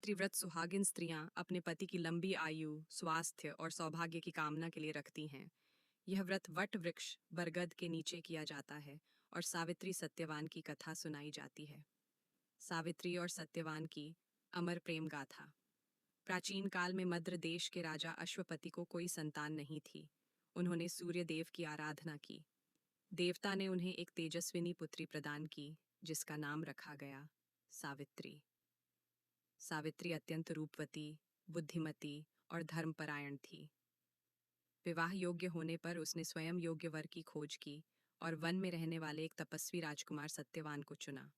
सावित्री व्रत सुहागिन स्त्रियां अपने पति की लंबी आयु, स्वास्थ्य और सौभाग्य की कामना के लिए रखती हैं। यह व्रत वट वृक्ष बरगद के नीचे किया जाता है और सावित्री सत्यवान की कथा सुनाई जाती है। सावित्री और सत्यवान की अमर प्रेम गाथा। प्राचीन काल में मद्र देश के राजा अश्वपति को कोई संतान नहीं थी। उन्होंने सूर्य देव की आराधना की। देवता ने उन्हें एक तेजस्विनी पुत्री प्रदान की, जिसका नाम रखा गया सावित्री। सावित्री अत्यंत रूपवती, बुद्धिमती और धर्मपरायण थी। विवाह योग्य होने पर उसने स्वयं योग्य वर की खोज की और वन में रहने वाले एक तपस्वी राजकुमार सत्यवान को चुना।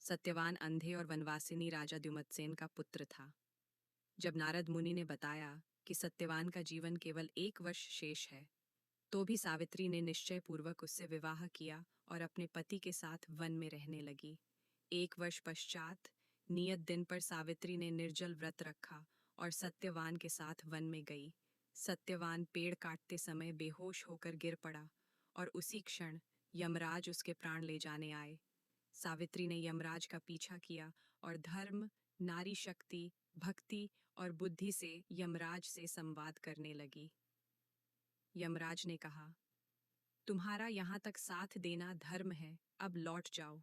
सत्यवान अंधे और वनवासिनी राजा द्युमत्सेन का पुत्र था। जब नारद मुनि ने बताया कि सत्यवान का जीवन केवल 1 वर्ष शेष है, तो भी सावित्री ने निश्चय पूर्वक उससे विवाह किया और अपने पति के साथ वन में रहने लगी। 1 वर्ष पश्चात नियत दिन पर सावित्री ने निर्जल व्रत रखा और सत्यवान के साथ वन में गई। सत्यवान पेड़ काटते समय बेहोश होकर गिर पड़ा और उसी क्षण यमराज उसके प्राण ले जाने आए। सावित्री ने यमराज का पीछा किया और धर्म, नारी शक्ति, भक्ति और बुद्धि से यमराज से संवाद करने लगी। यमराज ने कहा, तुम्हारा यहाँ तक साथ देना धर्म है, अब लौट जाओ।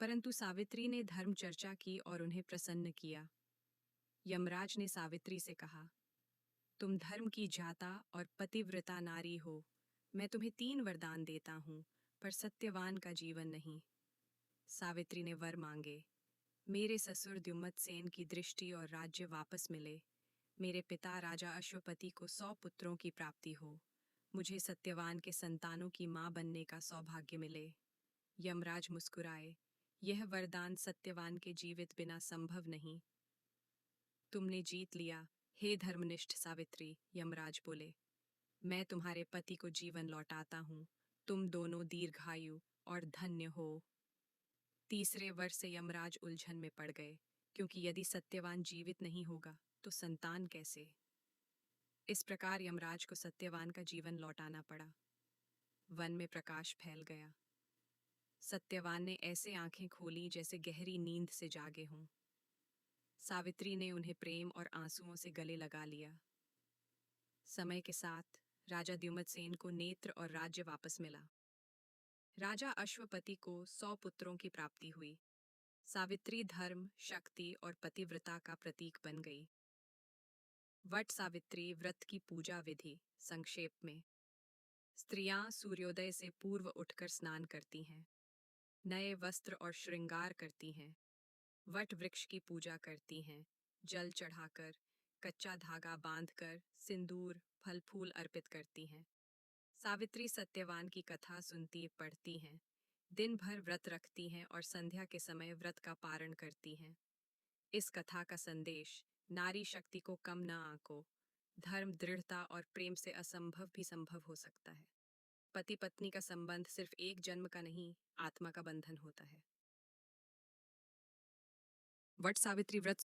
परंतु सावित्री ने धर्म चर्चा की और उन्हें प्रसन्न किया। यमराज ने सावित्री से कहा, तुम धर्म की जाता और पतिव्रता नारी हो। मैं तुम्हें 3 वरदान देता हूँ, पर सत्यवान का जीवन नहीं। सावित्री ने वर मांगे, मेरे ससुर द्युमत्सेन की दृष्टि और राज्य वापस मिले। मेरे पिता राजा अश्वपति को 100 पुत्रों की प्राप्ति हो। मुझे सत्यवान के संतानों की मां बनने का सौभाग्य मिले। यमराज मुस्कुराए, यह वरदान सत्यवान के जीवित बिना संभव नहीं। तुमने जीत लिया, हे धर्मनिष्ठ सावित्री, यमराज बोले। मैं तुम्हारे पति को जीवन लौटाता हूँ। तुम दोनों दीर्घायु और धन्य हो। तीसरे वर्ष से यमराज उलझन में पड़ गए, क्योंकि यदि सत्यवान जीवित नहीं होगा तो संतान कैसे। इस प्रकार यमराज को सत्यवान का जीवन लौटाना पड़ा। वन में प्रकाश फैल गया। सत्यवान ने ऐसे आंखें खोली जैसे गहरी नींद से जागे हों। सावित्री ने उन्हें प्रेम और आंसुओं से गले लगा लिया। समय के साथ राजा द्युमत्सेन को नेत्र और राज्य वापस मिला। राजा अश्वपति को 100 पुत्रों की प्राप्ति हुई। सावित्री धर्म, शक्ति और पतिव्रता का प्रतीक बन गई। वट सावित्री व्रत की पूजा विधि संक्षेप में। स्त्रियां सूर्योदय से पूर्व उठकर स्नान करती हैं, नए वस्त्र और श्रृंगार करती हैं, वट वृक्ष की पूजा करती हैं, जल चढ़ाकर, कच्चा धागा बांधकर, सिंदूर, फल फूल अर्पित करती हैं। सावित्री सत्यवान की कथा सुनती पढ़ती हैं, दिन भर व्रत रखती हैं और संध्या के समय व्रत का पारण करती हैं। इस कथा का संदेश, नारी शक्ति को कम न आंको। धर्म, दृढ़ता और प्रेम से असंभव भी संभव हो सकता है। पति पत्नी का संबंध सिर्फ एक जन्म का नहीं, आत्मा का बंधन होता है। वट सावित्री व्रत